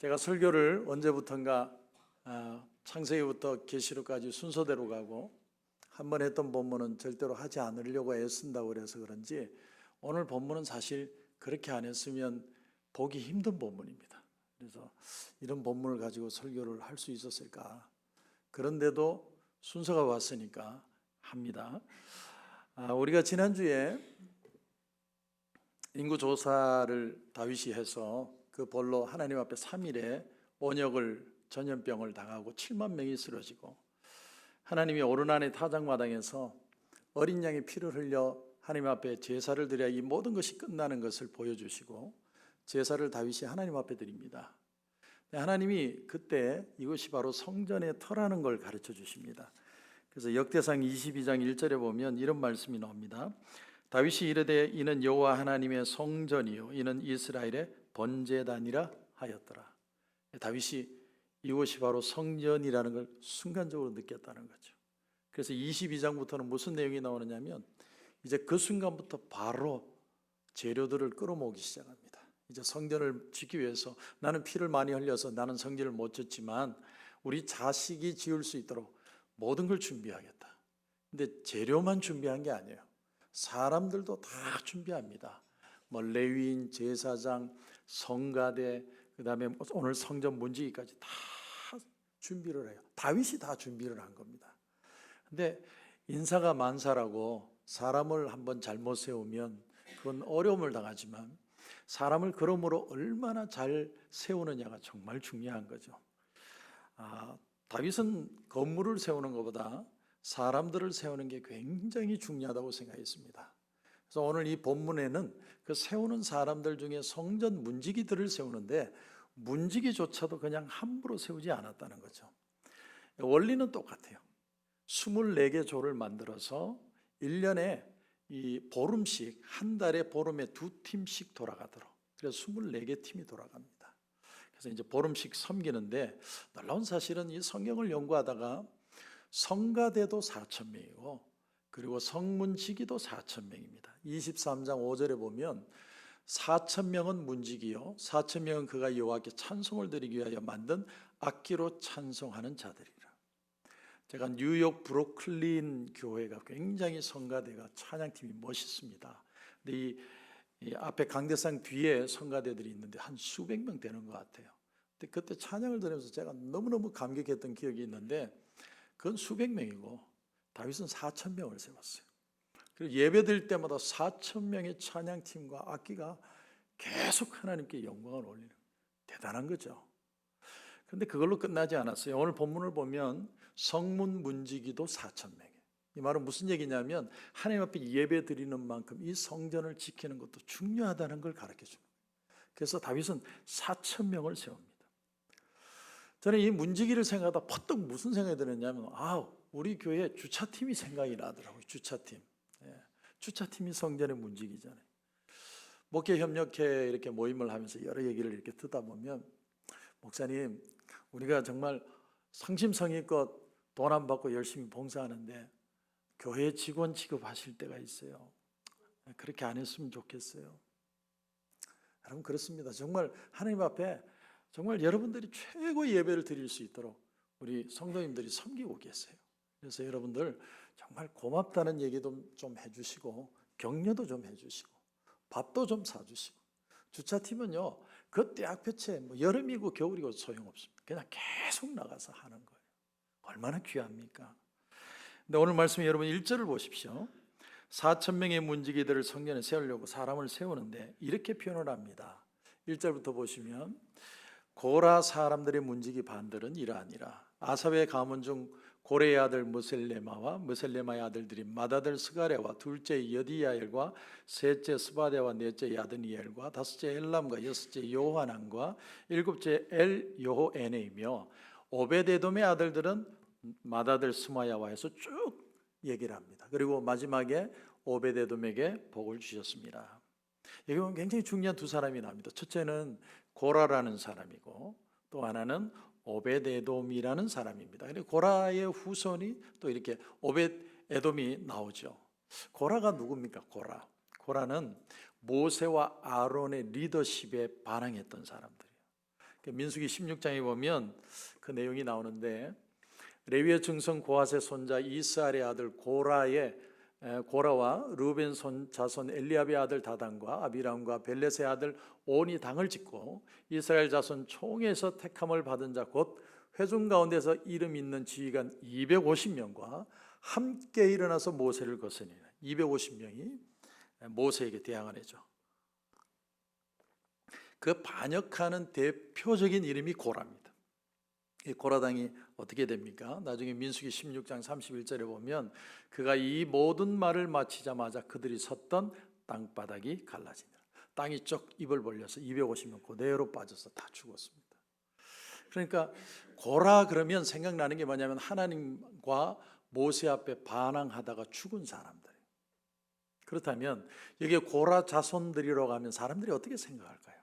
제가 설교를 언제부턴가 창세기부터 계시록까지 순서대로 가고 한 번 했던 본문은 절대로 하지 않으려고 애쓴다고 그래서 그런지 오늘 본문은 사실 그렇게 안 했으면 보기 힘든 본문입니다. 그래서 이런 본문을 가지고 설교를 할 수 있었을까? 그런데도 순서가 왔으니까 합니다. 우리가 지난주에 인구조사를 다윗이 해서 그 벌로 하나님 앞에 3일에 전염병을 당하고 7만 명이 쓰러지고 하나님이 오르난의 타작마당에서 어린 양의 피를 흘려 하나님 앞에 제사를 드려야 이 모든 것이 끝나는 것을 보여주시고 제사를 다윗이 하나님 앞에 드립니다. 하나님이 그때 이것이 바로 성전의 터라는 걸 가르쳐 주십니다. 그래서 역대상 22장 1절에 보면 이런 말씀이 나옵니다. 다윗이 이르되 이는 여호와 하나님의 성전이요 이는 이스라엘의 번제단이라 하였더라. 다윗이 이것이 바로 성전이라는 걸 순간적으로 느꼈다는 거죠. 그래서 22장부터는 무슨 내용이 나오느냐면 이제 그 순간부터 바로 재료들을 끌어모으기 시작합니다. 이제 성전을 짓기 위해서 나는 피를 많이 흘려서 나는 성전을 못 짓지만 우리 자식이 지을 수 있도록 모든 걸 준비하겠다. 근데 재료만 준비한 게 아니에요. 사람들도 다 준비합니다. 레위인, 제사장, 성가대, 그 다음에 오늘 성전 문지기까지 다 준비를 해요. 다윗이 다 준비를 한 겁니다. 근데 인사가 만사라고 사람을 한번 잘못 세우면 그건 어려움을 당하지만 사람을 그러므로 얼마나 잘 세우느냐가 정말 중요한 거죠. 다윗은 건물을 세우는 것보다 사람들을 세우는 게 굉장히 중요하다고 생각했습니다. 그래서 오늘 이 본문에는 그 세우는 사람들 중에 성전 문지기들을 세우는데 문지기조차도 그냥 함부로 세우지 않았다는 거죠. 원리는 똑같아요. 24개 조를 만들어서 1년에 이 보름씩 한 달에 보름에 2팀씩 돌아가도록 그래서 24개 팀이 돌아갑니다. 그래서 이제 보름씩 섬기는데 놀라운 사실은 이 성경을 연구하다가 성가대도 4,000명이고 그리고 성문지기도 4,000명입니다. 23장 5절에 보면 4,000명은 문지기요 4,000명은 그가 여호와께 찬송을 드리기 위하여 만든 악기로 찬송하는 자들이라. 제가 뉴욕 브루클린 교회가 굉장히 성가대가 찬양팀이 멋있습니다. 근데 이 앞에 강대상 뒤에 성가대들이 있는데 한 수백 명 되는 것 같아요. 근데 그때 찬양을 들으면서 제가 너무너무 감격했던 기억이 있는데 그건 수백 명이고 다윗은 4,000명을 세웠어요. 그리고 예배 드릴 때마다 4,000명의 찬양팀과 악기가 계속 하나님께 영광을 올리는 대단한 거죠. 그런데 그걸로 끝나지 않았어요. 오늘 본문을 보면 성문 문지기도 4,000명이에요. 이 말은 무슨 얘기냐면 하나님 앞에 예배 드리는 만큼 이 성전을 지키는 것도 중요하다는 걸 가르쳐 줍니다. 그래서 다윗은 4,000명을 세웁니다. 저는 이 문지기를 생각하다 퍼뜩 무슨 생각이 드느냐면 우리 교회 주차팀이 생각이 나더라고요. 주차팀. 주차팀이 성전의 문지기잖아요. 목회협력회 이렇게 모임을 하면서 여러 얘기를 이렇게 듣다 보면 목사님 우리가 정말 성심성의껏 돈 안 받고 열심히 봉사하는데 교회 직원 취급하실 때가 있어요. 그렇게 안 했으면 좋겠어요. 여러분 그렇습니다. 정말 하나님 앞에 정말 여러분들이 최고의 예배를 드릴 수 있도록 우리 성도님들이 섬기고 계세요. 그래서 여러분들 정말 고맙다는 얘기도 좀 해주시고 격려도 좀 해주시고 밥도 좀 사주시고 주차팀은요 그 떼약볕에 여름이고 겨울이고 소용없습니다. 그냥 계속 나가서 하는 거예요. 얼마나 귀합니까? 근데 오늘 말씀 여러분 1절을 보십시오. 4,000명의 문지기들을 성전에 세우려고 사람을 세우는데 이렇게 표현을 합니다. 1절부터 보시면 고라 사람들의 문지기 반들은 이러하니라. 아삽의 가문 중 고레의 아들 무셀레마와 무셀레마의 아들들이 맏아들 스가랴와 둘째 여디야엘과 셋째 스바데와 넷째 야드니엘과 다섯째 엘람과 여섯째 요하난과 일곱째 엘요호에네이며 오베데돔의 아들들은 맏아들 스마야와 해서 쭉 얘기를 합니다. 그리고 마지막에 오베데돔에게 복을 주셨습니다. 여기 보면 굉장히 중요한 두 사람이 나옵니다. 첫째는 고라라는 사람이고 또 하나는 오벳에돔이라는 사람입니다. 고라의 후손이 또 이렇게 오벳에돔이 나오죠. 고라가 누굽니까? 고라는 모세와 아론의 리더십에 반항했던 사람들이에요. 민수기 16장에 보면 그 내용이 나오는데, 레위의 증손 고핫의 손자 이스라엘의 아들 고라와 르벤 자손 엘리압의 아들 다단과 아비람과 벨렛의 아들 온이 당을 짓고 이스라엘 자손 총에서 택함을 받은 자 곧 회중 가운데서 이름 있는 지휘관 250명과 함께 일어나서 모세를 거스니라. 250명이 모세에게 대항을 해죠. 그 반역하는 대표적인 이름이 고라입니다. 이 고라당이 어떻게 됩니까? 나중에 민수기 16장 31절에 보면 그가 이 모든 말을 마치자마자 그들이 섰던 땅바닥이 갈라지니라. 땅이 쪽 입을 벌려서 250명 그대로 빠져서 다 죽었습니다. 그러니까 고라 그러면 생각나는 게 뭐냐면 하나님과 모세 앞에 반항하다가 죽은 사람들. 그렇다면 여기에 고라 자손들이라고 하면 사람들이 어떻게 생각할까요?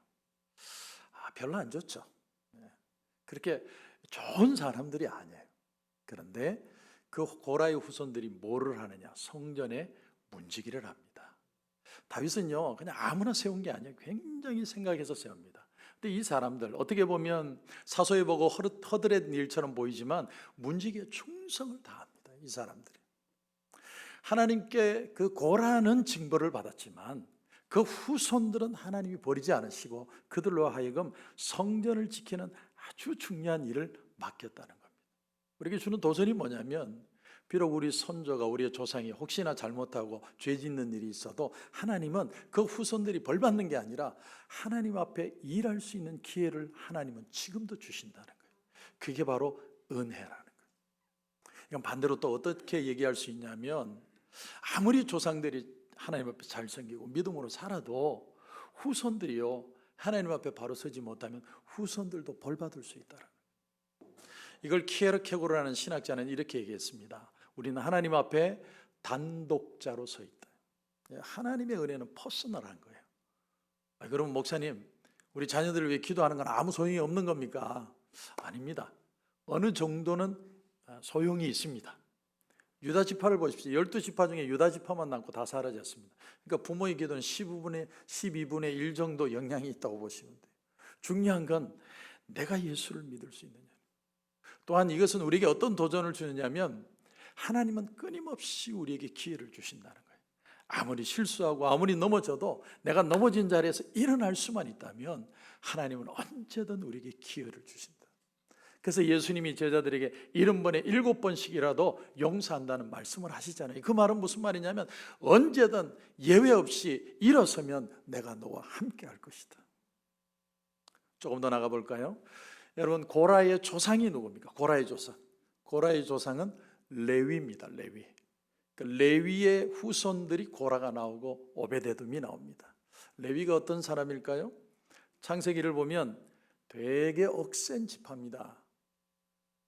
별로 안 좋죠. 그렇게 좋은 사람들이 아니에요. 그런데 그 고라의 후손들이 뭐를 하느냐? 성전에 문지기를 합니다. 다윗은요 그냥 아무나 세운 게 아니에요. 굉장히 생각해서 세웁니다. 근데 이 사람들 어떻게 보면 사소해 보고 허드렛 일처럼 보이지만 문지기에 충성을 다합니다. 이 사람들이 하나님께 그 고라는 징벌을 받았지만 그 후손들은 하나님이 버리지 않으시고 그들로 하여금 성전을 지키는 아주 중요한 일을 맡겼다는 겁니다. 우리에게 주는 도전이 뭐냐면 비록 우리 선조가 우리의 조상이 혹시나 잘못하고 죄 짓는 일이 있어도 하나님은 그 후손들이 벌 받는 게 아니라 하나님 앞에 일할 수 있는 기회를 하나님은 지금도 주신다는 거예요. 그게 바로 은혜라는 거예요. 이건 반대로 또 어떻게 얘기할 수 있냐면 아무리 조상들이 하나님 앞에 잘 섬기고 믿음으로 살아도 후손들이요 하나님 앞에 바로 서지 못하면 후손들도 벌 받을 수 있다는 거예요. 이걸 키에르케고르라는 신학자는 이렇게 얘기했습니다. 우리는 하나님 앞에 단독자로 서 있다. 하나님의 은혜는 퍼스널한 거예요. 그럼 목사님 우리 자녀들을 위해 기도하는 건 아무 소용이 없는 겁니까? 아닙니다. 어느 정도는 소용이 있습니다. 유다 지파를 보십시오. 12지파 중에 유다 지파만 남고 다 사라졌습니다. 그러니까 부모의 기도는 12분의 1 정도 영향이 있다고 보시면 돼요. 중요한 건 내가 예수를 믿을 수 있느냐. 또한 이것은 우리에게 어떤 도전을 주느냐면 하나님은 끊임없이 우리에게 기회를 주신다는 거예요. 아무리 실수하고 아무리 넘어져도 내가 넘어진 자리에서 일어날 수만 있다면 하나님은 언제든 우리에게 기회를 주신다. 그래서 예수님이 제자들에게 70번에 7번씩이라도 용서한다는 말씀을 하시잖아요. 그 말은 무슨 말이냐면 언제든 예외 없이 일어서면 내가 너와 함께 할 것이다. 조금 더 나가 볼까요? 여러분 고라의 조상이 누굽니까? 고라의 조상. 고라의 조상은 레위입니다. 레위. 레위의 후손들이 고라가 나오고 오베데돔이 나옵니다. 레위가 어떤 사람일까요? 창세기를 보면 되게 억센 지파입니다.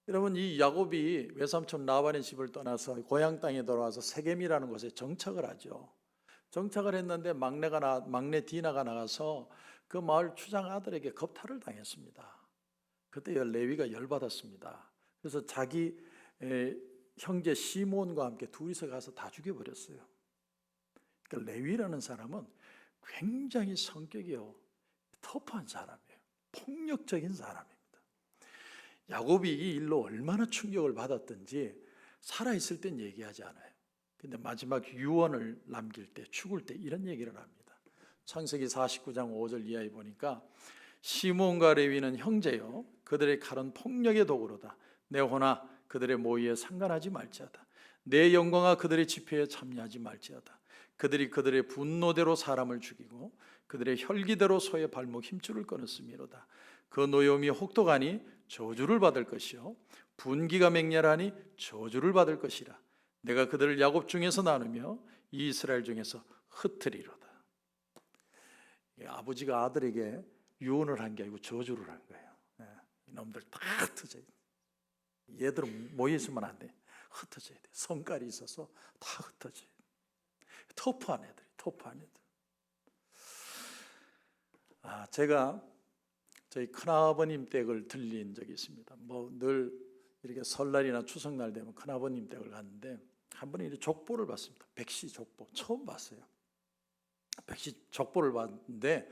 여러분 이 야곱이 외삼촌 라반의 집을 떠나서 고향 땅에 돌아와서 세겜이라는 곳에 정착을 하죠. 정착을 했는데 막내 디나가 나가서 그 마을 추장 아들에게 겁탈을 당했습니다. 그때 레위가 열받았습니다. 그래서 자기 형제 시몬과 함께 둘이서 가서 다 죽여버렸어요. 그러니까 레위라는 사람은 굉장히 성격이요 터프한 사람이에요. 폭력적인 사람입니다. 야곱이 이 일로 얼마나 충격을 받았든지 살아있을 땐 얘기하지 않아요. 근데 마지막 유언을 남길 때 죽을 때 이런 얘기를 합니다. 창세기 49장 5절 이하에 보니까 시몬과 레위는 형제요 그들의 칼은 폭력의 도구로다. 내 호나 그들의 모의에 상관하지 말지어다. 내 영광아 그들의 집회에 참여하지 말지어다. 그들이 그들의 분노대로 사람을 죽이고 그들의 혈기대로 소의 발목 힘줄을 끊었음이로다. 그 노염이 혹독하니 저주를 받을 것이요 분기가 맹렬하니 저주를 받을 것이라. 내가 그들을 야곱 중에서 나누며 이스라엘 중에서 흩으리로다. 아버지가 아들에게 유언을 한 게 아니고 저주를 한 거예요. 이놈들 다 흩어져야 돼. 얘들은 모여 있으면 안 돼. 흩어져야 돼. 성깔이 있어서 다 흩어져야 돼. 터프한 애들이 터프한 애들. 제가 저희 큰아버님 댁을 들린 적이 있습니다. 늘 이렇게 설날이나 추석날 되면 큰아버님 댁을 갔는데 한 번에 족보를 봤습니다. 백시 족보 처음 봤어요. 백시 족보를 봤는데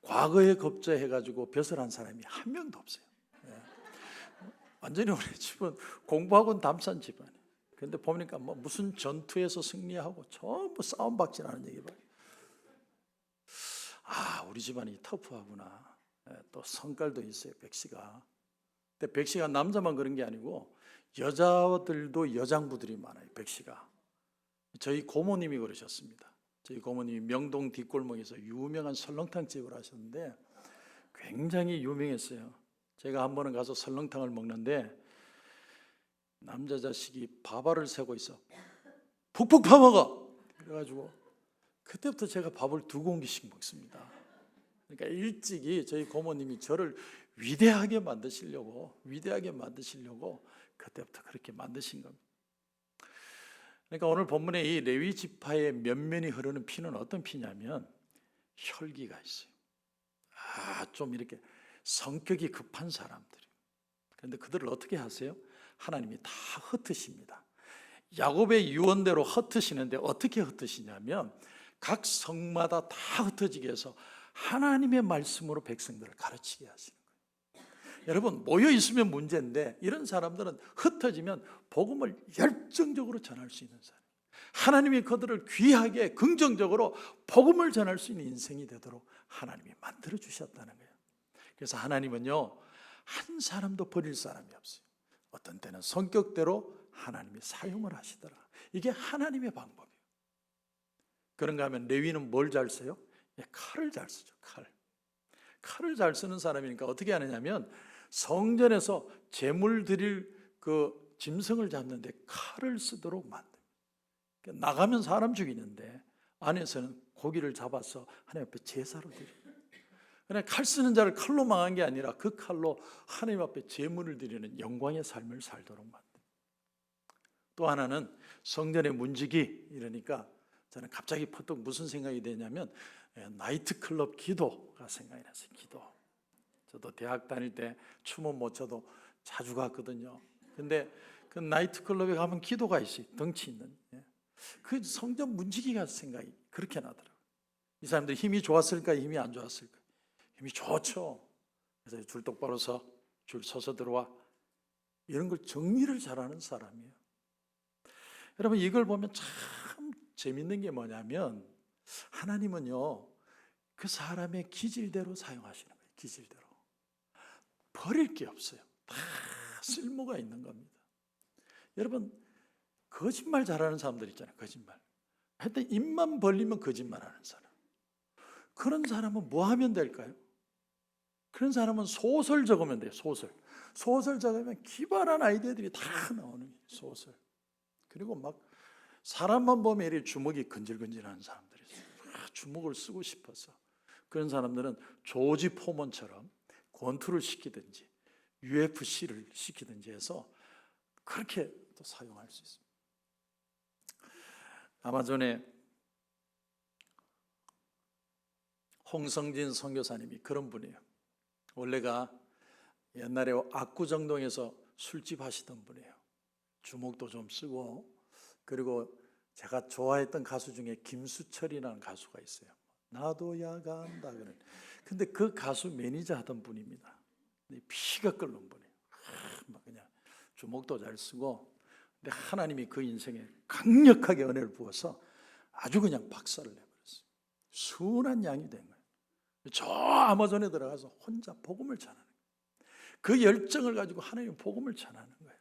과거에 겁제해가지고 벼슬한 사람이 한 명도 없어요. 예. 완전히 우리 집은 공부학원 담산 집안이에요. 근데 보니까 뭐 무슨 전투에서 승리하고 전부 싸움 박질하는 얘기 봐요. 아, 우리 집안이 터프하구나. 예, 또 성깔도 있어요, 백씨가. 근데 백씨가 남자만 그런 게 아니고 여자들도 여장부들이 많아요, 백씨가. 저희 고모님이 그러셨습니다. 저희 고모님이 명동 뒷골목에서 유명한 설렁탕 집을 하셨는데 굉장히 유명했어요. 제가 한 번은 가서 설렁탕을 먹는데 남자 자식이 밥알을 세고 있어. 푹푹 파먹어. 그래가지고 그때부터 제가 밥을 2공기씩 먹습니다. 그러니까 일찍이 저희 고모님이 저를 위대하게 만드시려고 그때부터 그렇게 만드신 겁니다. 그러니까 오늘 본문에 이 레위 지파의 면면이 흐르는 피는 어떤 피냐면 혈기가 있어요. 좀 이렇게 성격이 급한 사람들이. 그런데 그들을 어떻게 하세요? 하나님이 다 흩으십니다. 야곱의 유언대로 흩으시는데 어떻게 흩으시냐면 각 성마다 다 흩어지게 해서 하나님의 말씀으로 백성들을 가르치게 하시는 거예요. 여러분, 모여 있으면 문제인데 이런 사람들은 흩어지면 복음을 열정적으로 전할 수 있는 사람, 하나님이 그들을 귀하게 긍정적으로 복음을 전할 수 있는 인생이 되도록 하나님이 만들어 주셨다는 거예요. 그래서 하나님은요, 한 사람도 버릴 사람이 없어요. 어떤 때는 성격대로 하나님이 사용을 하시더라. 이게 하나님의 방법이에요. 그런가 하면 레위는 뭘 잘 써요? 칼을 잘 쓰죠. 칼을 잘 쓰는 사람이니까 어떻게 하느냐면 성전에서 제물 드릴 그 짐승을 잡는데 칼을 쓰도록 만듭니다. 나가면 사람 죽이는데 안에서는 고기를 잡아서 하나님 앞에 제사로 드립니다. 그냥 칼 쓰는 자를 칼로 망한 게 아니라 그 칼로 하나님 앞에 제물을 드리는 영광의 삶을 살도록 만듭니다. 또 하나는 성전의 문지기. 이러니까 저는 갑자기 퍼뜩 무슨 생각이 되냐면 나이트클럽 기도가 생각이 났어요. 기도. 저도 대학 다닐 때 춤은 못 춰도 자주 갔거든요. 근데 그 나이트클럽에 가면 기도가 있어요. 덩치 있는. 그 성전 문지기가 생각이 그렇게 나더라고요. 이 사람들 힘이 좋았을까, 힘이 안 좋았을까? 힘이 좋죠. 그래서 줄 똑바로 서, 줄 서서 들어와. 이런 걸 정리를 잘하는 사람이에요. 여러분, 이걸 보면 참 재밌는 게 뭐냐면 하나님은요, 그 사람의 기질대로 사용하시는 거예요. 기질대로. 버릴 게 없어요. 다 쓸모가 있는 겁니다. 여러분, 거짓말 잘하는 사람들 있잖아요. 거짓말. 하여튼 입만 벌리면 거짓말하는 사람. 그런 사람은 뭐 하면 될까요? 그런 사람은 소설 적으면 돼요. 소설 적으면 기발한 아이디어들이 다 나오는 거예요. 소설. 그리고 막 사람만 보면 이렇게 주먹이 근질근질하는 사람들이 있어요. 주먹을 쓰고 싶어서. 그런 사람들은 조지 포먼처럼 권투를 시키든지 UFC를 시키든지 해서 그렇게 또 사용할 수 있습니다. 아마존에 홍성진 선교사님이 그런 분이에요. 원래가 옛날에 압구정동에서 술집 하시던 분이에요. 주먹도 좀 쓰고. 그리고 제가 좋아했던 가수 중에 김수철이라는 가수가 있어요. 나도야 간다 그런. 근데 그 가수 매니저 하던 분입니다. 피가 끓는 분이에요. 막 그냥 주먹도 잘 쓰고. 근데 하나님이 그 인생에 강력하게 은혜를 부어서 아주 그냥 박살을 내버렸어요. 순한 양이 된 거예요. 저 아마존에 들어가서 혼자 복음을 전하는 거예요. 그 열정을 가지고 하나님 복음을 전하는 거예요.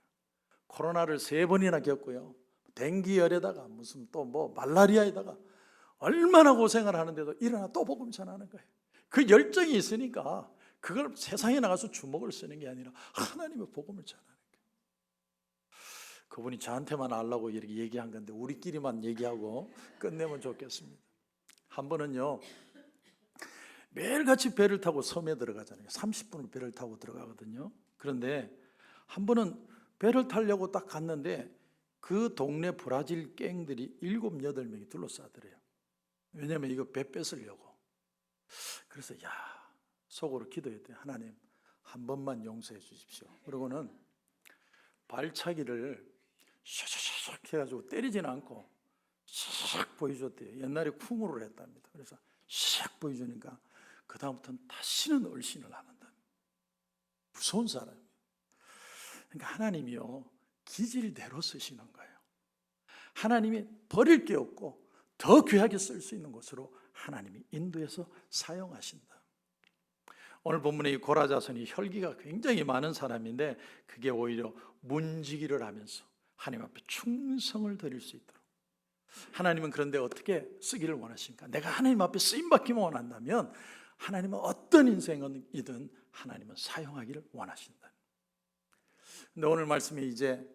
코로나를 3번이나 겪고요. 댕기열에다가 무슨 또 뭐 말라리아에다가 얼마나 고생을 하는데도 일어나 또 복음 전하는 거예요. 그 열정이 있으니까 그걸 세상에 나가서 주먹을 쓰는 게 아니라 하나님의 복음을 전하는 거예요. 그분이 저한테만 알라고 이렇게 얘기한 건데 우리끼리만 얘기하고 끝내면 좋겠습니다. 한 번은요, 매일같이 배를 타고 섬에 들어가잖아요. 30분을 배를 타고 들어가거든요. 그런데 한 번은 배를 타려고 딱 갔는데 그 동네 브라질 갱들이 7, 8명이 둘러싸더래요. 왜냐하면 이거 배 뺏으려고. 그래서 속으로 기도했대요. 하나님, 한 번만 용서해 주십시오. 그러고는 발차기를 샥샥샥 해가지고 때리지는 않고 샥 보여줬대요. 옛날에 쿵으로 했답니다. 그래서 샥 보여주니까 그 다음부터는 다시는 얼씬을 안 한다. 무서운 사람이에요. 그러니까 하나님이요, 기질대로 쓰시는 거예요. 하나님이 버릴 게 없고 더 귀하게 쓸 수 있는 곳으로 하나님이 인도해서 사용하신다. 오늘 본문의 이 고라자손이 혈기가 굉장히 많은 사람인데 그게 오히려 문지기를 하면서 하나님 앞에 충성을 드릴 수 있도록, 하나님은 그런데 어떻게 쓰기를 원하십니까? 내가 하나님 앞에 쓰임받기만 원한다면 하나님은 어떤 인생이든 하나님은 사용하기를 원하신다. 근데 오늘 말씀에 이제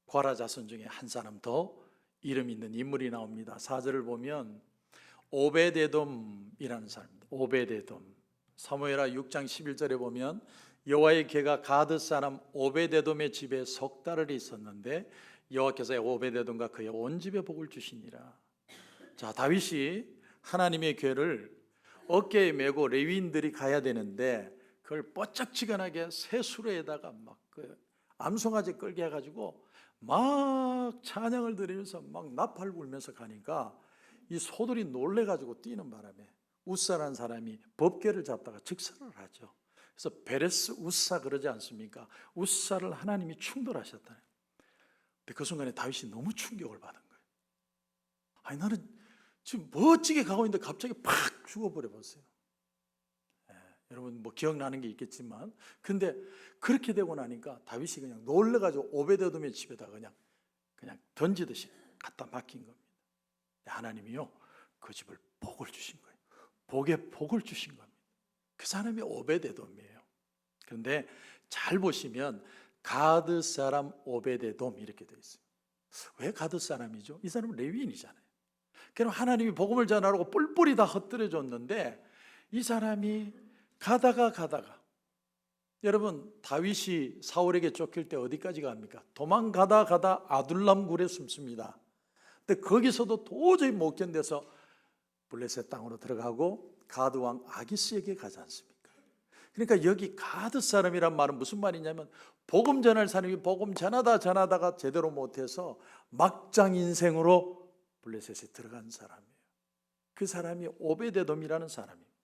고라자손 중에 한 사람 더 이름 있는 인물이 나옵니다. 4절을 보면 오베데돔이라는 사람입니다. 오베데돔. 사무엘하 6장 11절에 보면 여호와의 궤가 가드 사람 오베데돔의 집에 석 달을 있었는데 여호와께서 오베데돔과 그의 온 집에 복을 주시니라. 자, 다윗이 하나님의 궤를 어깨에 메고 레위인들이 가야 되는데 그걸 뽀짝지근하게 새 수레에다가 막 암송아지 끌게 해가지고 막 찬양을 드리면서 막 나팔 불면서 가니까 이 소들이 놀래가지고 뛰는 바람에 우사라는 사람이 법궤를 잡다가 즉사를 하죠. 그래서 베레스 우사 그러지 않습니까? 우사를 하나님이 충돌하셨다. 근데 그 순간에 다윗이 너무 충격을 받은 거예요. 아니, 나는 지금 멋지게 가고 있는데 갑자기 팍 죽어버려 봤어요. 여러분 뭐 기억나는 게 있겠지만, 근데 그렇게 되고 나니까 다윗이 그냥 놀래가지고 오베데돔의 집에다 그냥 던지듯이 갖다 맡긴 겁니다. 하나님이요, 그 집을 복을 주신 거예요. 복에 복을 주신 겁니다. 그 사람이 오베데돔이에요. 그런데 잘 보시면 가드 사람 오베데돔 이렇게 되어 있어요. 왜 가드 사람이죠? 이 사람은 레위인이잖아요. 그럼 하나님이 복음을 전하라고 뿔뿔이 다 흩뜨려 줬는데 이 사람이 가다가 여러분 다윗이 사울에게 쫓길 때 어디까지 갑니까? 도망가다 아둘람 굴에 숨습니다. 근데 거기서도 도저히 못 견뎌서 블레셋 땅으로 들어가고 가드 왕 아기스에게 가지 않습니까? 그러니까 여기 가드 사람이란 말은 무슨 말이냐면 복음 전할 사람이 복음 전하다가 제대로 못해서 막장 인생으로 블레셋에 들어간 사람이에요. 그 사람이 오베데돔이라는 사람이에요.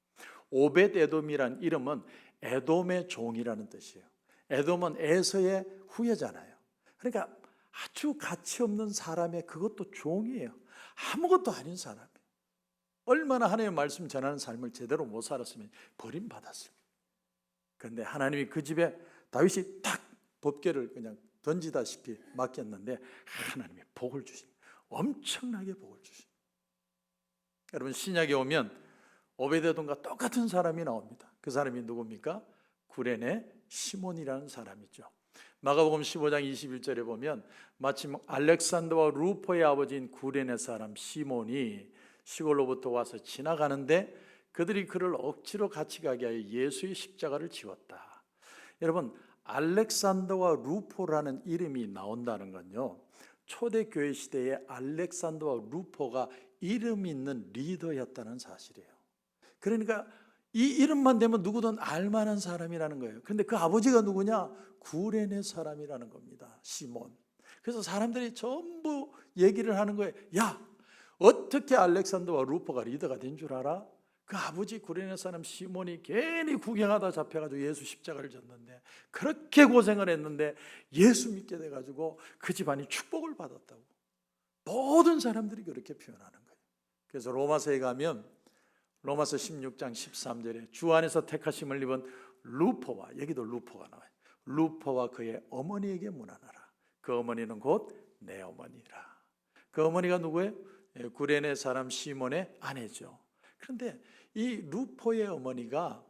오벳에돔이란 이름은 에돔의 종이라는 뜻이에요. 에돔은 에서의 후예잖아요. 그러니까 아주 가치 없는 사람의 그것도 종이에요. 아무것도 아닌 사람이에요. 얼마나 하나님의 말씀 전하는 삶을 제대로 못 살았으면 버림받았습니다. 그런데 하나님이 그 집에 다윗이 딱 법궤를 그냥 던지다시피 맡겼는데 하나님이 복을 주신, 엄청나게 복을 주신. 여러분 신약에 오면 오베데돔과 똑같은 사람이 나옵니다. 그 사람이 누굽니까? 구레네 시몬이라는 사람이죠. 마가복음 15장 21절에 보면 마침 알렉산더와 루포의 아버지인 구레네 사람 시몬이 시골로부터 와서 지나가는데 그들이 그를 억지로 같이 가게 하여 예수의 십자가를 지웠다. 여러분 알렉산더와 루포라는 이름이 나온다는 건요, 초대교회 시대에 알렉산더와 루포가 이름 있는 리더였다는 사실이에요. 그러니까 이 이름만 되면 누구든 알만한 사람이라는 거예요. 그런데 그 아버지가 누구냐? 구레네 사람이라는 겁니다. 시몬. 그래서 사람들이 전부 얘기를 하는 거예요. 야, 어떻게 알렉산더와 루포가 리더가 된 줄 알아? 그 아버지 구레네 사람 시몬이 괜히 구경하다 잡혀가지고 예수 십자가를 졌는데, 그렇게 고생을 했는데 예수 믿게 돼가지고 그 집안이 축복을 받았다고 모든 사람들이 그렇게 표현하는 거예요. 그래서 로마서에 가면 로마서 16장 13절에 주 안에서 택하심을 입은 루포와, 여기도 루포가 나와요. 루포와 그의 어머니에게 문안하라. 그 어머니는 곧 내 어머니라. 그 어머니가 누구예요? 구레네 사람 시몬의 아내죠. 그런데 이 루포의 어머니가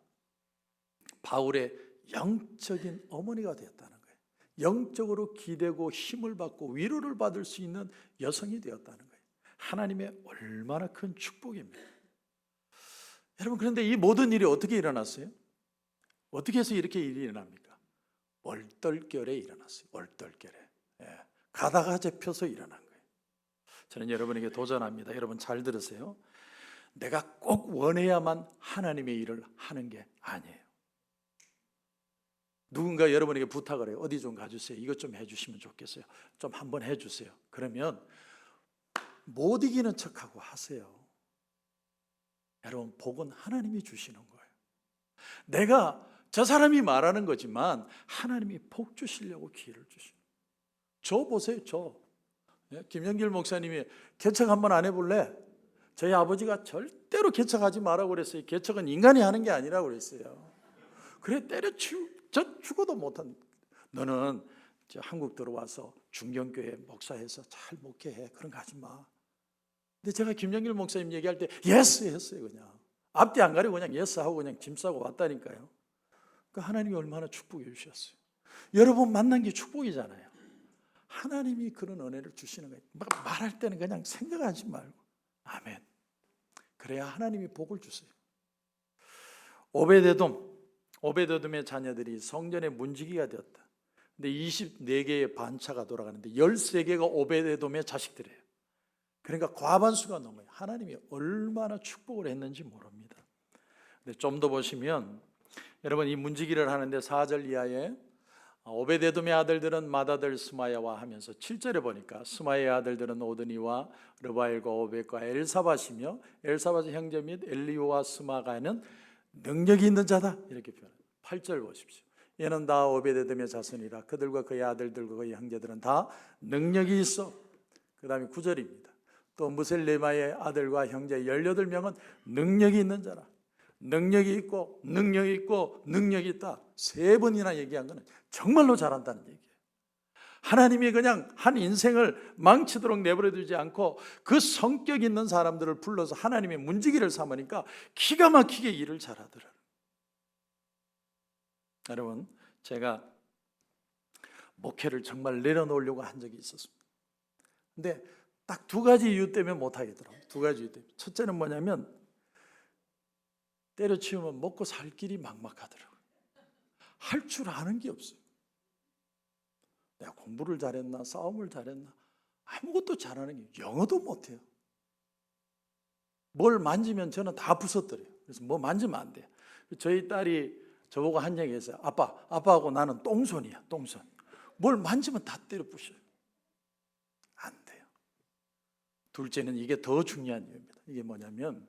바울의 영적인 어머니가 되었다는 거예요. 영적으로 기대고 힘을 받고 위로를 받을 수 있는 여성이 되었다는 거예요. 하나님의 얼마나 큰 축복입니다. 여러분, 그런데 이 모든 일이 어떻게 일어났어요? 어떻게 해서 이렇게 일이 일어납니까? 얼떨결에 일어났어요. 얼떨결에. 가다가 잡혀서 일어난 거예요. 저는 여러분에게 도전합니다. 여러분 잘 들으세요. 내가 꼭 원해야만 하나님의 일을 하는 게 아니에요. 누군가 여러분에게 부탁을 해요. 어디 좀 가주세요. 이것 좀 해주시면 좋겠어요. 좀 한번 해주세요. 그러면 못 이기는 척하고 하세요. 여러분 복은 하나님이 주시는 거예요. 내가 저 사람이 말하는 거지만 하나님이 복 주시려고 기회를 주시는. 저 보세요, 저. 김영길 목사님이 개척 한번 안 해볼래? 저희 아버지가 절대로 개척하지 말라고 그랬어요. 개척은 인간이 하는 게 아니라고 그랬어요. 그래 저 죽어도 못한. 너는 한국 들어와서 중경교회 목사해서 잘 목회해. 그런 거 하지 마. 근데 제가 김영길 목사님 얘기할 때 예스 했어요. 그냥 앞뒤 안 가리고 그냥 예스 하고 그냥 짐 싸고 왔다니까요. 그 하나님이 얼마나 축복해 주셨어요. 여러분 만난 게 축복이잖아요. 하나님이 그런 은혜를 주시는 거예요. 말할 때는 그냥 생각하지 말고 아멘. 그래야 하나님이 복을 주세요. 오베데돔의 자녀들이 성전의 문지기가 되었다. 근데 24개의 반차가 돌아가는데 13개가 오베데돔의 자식들이에요. 그러니까 과반수가 넘어요. 하나님이 얼마나 축복을 했는지 모릅니다. 근데 좀 더 보시면 여러분 이 문지기를 하는데 4절 이하에 오베데돔의 아들들은 맏아들 스마야와 하면서 7절에 보니까 스마야의 아들들은 오드니와 르바엘과 오벳과 엘사밧이며 엘사밧의 형제 및 엘리오와 스마가는 능력이 있는 자다 이렇게 표현합니다. 8절 보십시오. 얘는 다 오베데돔의 자손이라 그들과 그의 아들들과 그의 형제들은 다 능력이 있어. 그 다음에 9절입니다. 또 무셀레마의 아들과 형제 18명은 능력이 있는 자라. 능력이 있고 능력이 있고 능력이 있다. 3번이나 얘기한 거는 정말로 잘한다는 얘기예요. 하나님이 그냥 한 인생을 망치도록 내버려 두지 않고 그 성격 있는 사람들을 불러서 하나님의 문지기를 삼으니까 기가 막히게 일을 잘하더라고요. 여러분 제가 목회를 정말 내려놓으려고 한 적이 있었습니다. 근데 딱 2가지 이유 때문에 못하겠더라고요. 2가지 이유 때문에. 첫째는 뭐냐면 때려치우면 먹고 살 길이 막막하더라고요. 할 줄 아는 게 없어요. 내가 공부를 잘했나 싸움을 잘했나 아무것도 잘하는 게 영어도 못해요. 뭘 만지면 저는 다 부서뜨려요. 그래서 뭐 만지면 안 돼요. 저희 딸이 저보고 한 얘기 했어요. 아빠하고 나는 똥손이야. 똥손. 뭘 만지면 다 때려 부셔요. 안 돼요. 둘째는 이게 더 중요한 이유입니다. 이게 뭐냐면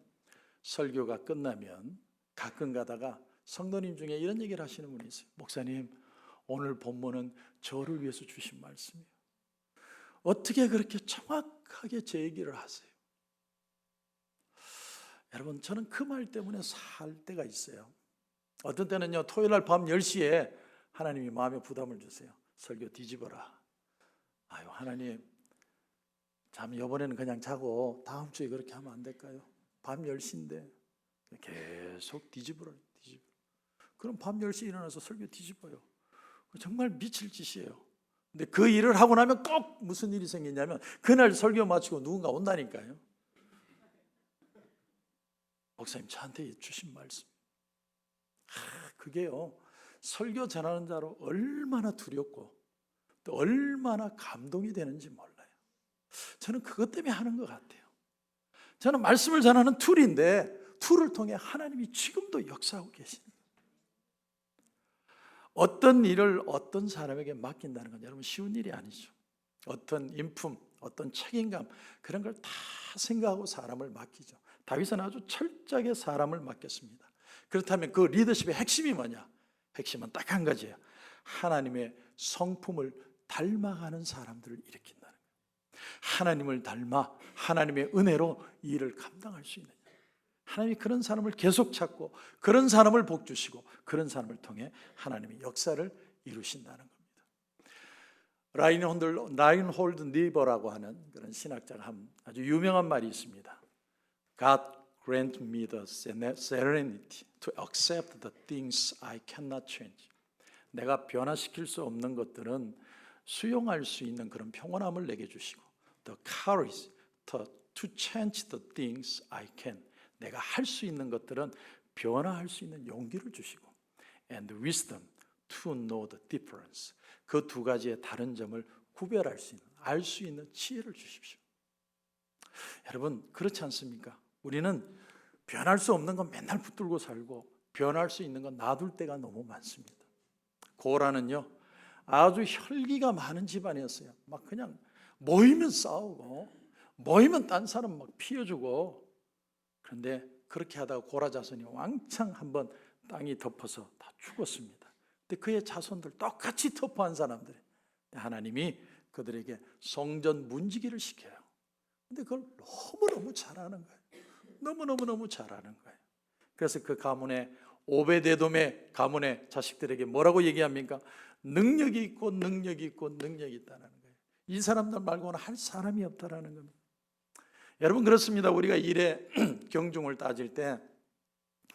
설교가 끝나면 가끔 가다가 성도님 중에 이런 얘기를 하시는 분이 있어요. 목사님 오늘 본문은 저를 위해서 주신 말씀이에요. 어떻게 그렇게 정확하게 제 얘기를 하세요? 여러분 저는 그 말 때문에 살 때가 있어요. 어떤 때는요 토요일날 밤 10시에 하나님이 마음에 부담을 주세요. 설교 뒤집어라. 아유 하나님 잠 이번에는 그냥 자고 다음 주에 그렇게 하면 안 될까요? 밤 10시인데 계속 뒤집어라. 그럼 밤 10시에 일어나서 설교 뒤집어요. 정말 미칠 짓이에요. 근데 그 일을 하고 나면 꼭 무슨 일이 생기냐면 그날 설교 마치고 누군가 온다니까요. 목사님 저한테 주신 말씀. 그게요 설교 전하는 자로 얼마나 두렵고 또 얼마나 감동이 되는지 몰라요. 저는 그것 때문에 하는 것 같아요. 저는 말씀을 전하는 툴인데 툴을 통해 하나님이 지금도 역사하고 계십니다. 어떤 일을 어떤 사람에게 맡긴다는 건 여러분 쉬운 일이 아니죠. 어떤 인품, 어떤 책임감 그런 걸 다 생각하고 사람을 맡기죠. 다윗은 아주 철저하게 사람을 맡겼습니다. 그렇다면 그 리더십의 핵심이 뭐냐? 핵심은 딱 한 가지예요. 하나님의 성품을 닮아가는 사람들을 일으킨다는 거예요. 하나님을 닮아 하나님의 은혜로 이 일을 감당할 수 있는 하나님이 그런 사람을 계속 찾고 그런 사람을 복 주시고 그런 사람을 통해 하나님이 역사를 이루신다는 겁니다. 라인홀드 니버라고 하는 그런 신학자가 한 아주 유명한 말이 있습니다. God grant me the serenity to accept the things I cannot change. 내가 변화시킬 수 없는 것들은 수용할 수 있는 그런 평온함을 내게 주시고 the courage to change the things I can. 내가 할 수 있는 것들은 변화할 수 있는 용기를 주시고 and wisdom to know the difference. 그 2가지의 다른 점을 구별할 수 있는, 알 수 있는 지혜를 주십시오. 여러분 그렇지 않습니까? 우리는 변할 수 없는 건 맨날 붙들고 살고 변할 수 있는 건 놔둘 때가 너무 많습니다. 고라는요 아주 혈기가 많은 집안이었어요. 막 그냥 모이면 싸우고 모이면 딴 사람 막 피해주고. 그런데 그렇게 하다가 고라 자손이 왕창 한번 땅이 덮어서 다 죽었습니다. 근데 그의 자손들 똑같이 터프한 사람들이 하나님이 그들에게 성전 문지기를 시켜요. 근데 그걸 너무너무 잘하는 거예요. 너무너무 잘하는 거예요. 그래서 그 가문의 오베데돔의 가문의 자식들에게 뭐라고 얘기합니까? 능력이 있고 능력이 있고 능력이 있다는 거예요. 이 사람들 말고는 할 사람이 없다라는 겁니다. 여러분 그렇습니다. 우리가 일에 경중을 따질 때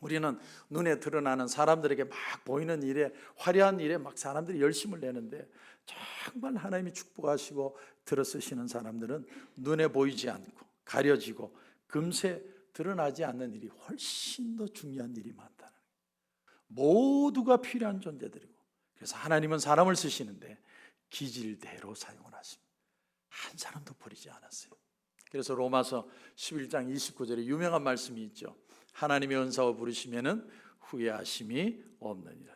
우리는 눈에 드러나는 사람들에게 막 보이는 일에 화려한 일에 막 사람들이 열심을 내는데 정말 하나님이 축복하시고 들어쓰시는 사람들은 눈에 보이지 않고 가려지고 금세 드러나지 않는 일이 훨씬 더 중요한 일이 많다는 거예요. 모두가 필요한 존재들이고 그래서 하나님은 사람을 쓰시는데 기질대로 사용을 하십니다. 한 사람도 버리지 않았어요. 그래서 로마서 11장 29절에 유명한 말씀이 있죠. 하나님의 은사와 부르시면은 후회하심이 없느니라.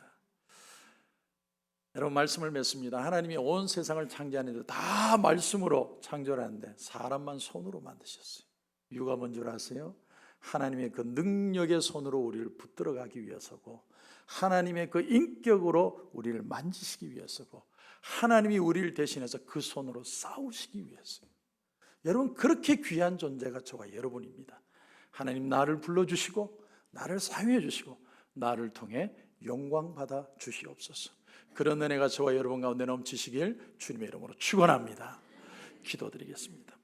여러분 말씀을 맺습니다. 하나님이 온 세상을 창조하는데 다 말씀으로 창조하는데 사람만 손으로 만드셨어요. 이유가 뭔 줄 아세요? 하나님의 그 능력의 손으로 우리를 붙들어 가기 위해서고 하나님의 그 인격으로 우리를 만지시기 위해서고 하나님이 우리를 대신해서 그 손으로 싸우시기 위해서요. 여러분 그렇게 귀한 존재가 저와 여러분입니다. 하나님 나를 불러주시고 나를 사용해 주시고 나를 통해 영광 받아 주시옵소서. 그런 은혜가 저와 여러분 가운데 넘치시길 주님의 이름으로 축원합니다. 기도드리겠습니다.